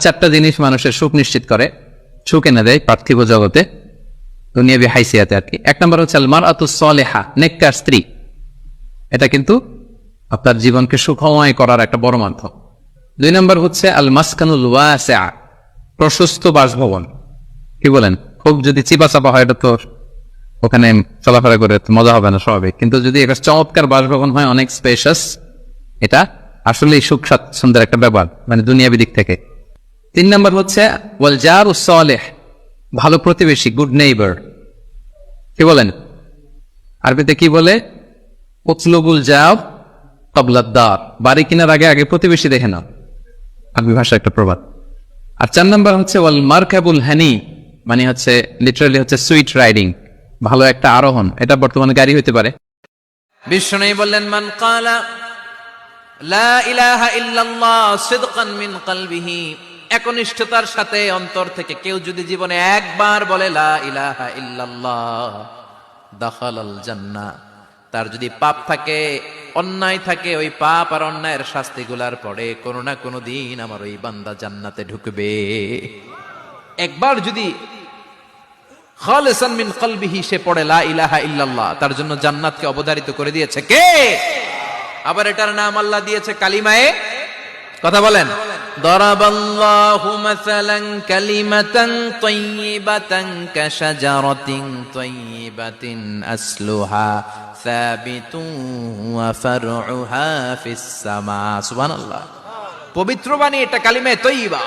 চারটা জিনিস মানুষের সুখ নিশ্চিত করে, সুখ এনে দেয় পার্থিব জগতে, দুনিয়াবি হাইসিয়াতে আর কি। এক নম্বর হচ্ছে আল মারআতুস সালিহা, নেককার স্ত্রী। এটা কিন্তু আপনার জীবনকে সুখময় করার একটা বড় মাধ্যম। দুই নম্বর হচ্ছে আল মাসকানুল ওয়াসিআ, প্রশস্ত বাসভবন। কি বলেন? খুব যদি চিপা চাপা হয় এটা তো ওখানে চলাফেরা করে মজা হবে না স্বাভাবিক, কিন্তু যদি একটা চমৎকার বাসভবন হয়, অনেক স্পেশাস, এটা আসলেই সুখ স্বাচ্ছন্দ্যের একটা ব্যাপার, মানে দুনিয়াবি দিক থেকে। তিন নম্বর হচ্ছে ওয়াল জারুস সালিহ, ভালো প্রতিবেশী, গুড নেইবার। কি বলেন? আরবিতে কি বলে? উতলুবুল জাব ক্বাবলাদ দার, বাড়ি কেনার আগে আগে প্রতিবেশী দেখে নাও, আরবি ভাষা একটা প্রবাদ। আর চার নম্বর হচ্ছে ওয়াল মারকাবুল হানি, মানে হচ্ছে লিটারালি হচ্ছে সুইট রাইডিং, ভালো একটা আরোহণ। এটা বর্তমানে গাড়ি হইতে পারে। বিষ্ণু বললেন মান ক্বালা লা ইলাহা ইল্লাল্লাহ সিদকান মিন কলবিহি, একনিষ্ঠতার সাথে অন্তর থেকে কেউ যদি জীবনে একবার বলে লা ইলাহা ইল্লাল্লাহ দাখালাল জান্নাহ, তার যদি পাপ থাকে, অন্যায় থাকে, ওই পাপ আর অন্যায়ের শাস্তিগুলার পরে কোনো না কোনো দিন আমার ওই বান্দা জান্নাতে ঢুকবে। একবার যদি খালিসান মিন কলবিহি সে পড়ে লা ইলাহা ইল্লাল্লাহ, তার জন্য জান্নাতকে অবধারিত করে দিয়েছে কে? আবার এটার নাম আল্লাহ দিয়েছে কালিমায়ে, কথা বলেন, দরাবাল্লাহু মাসালান কালিমাতান তাইয়িবাতান কাশাজারাতিন তাইয়িবাতিন আসলুহা সাবিতুন ওয়া ফারউহা ফিস সামা। সুবহানাল্লাহ। পবিত্র বাণী এটা কালিমায়ে তাইয়্যিবা।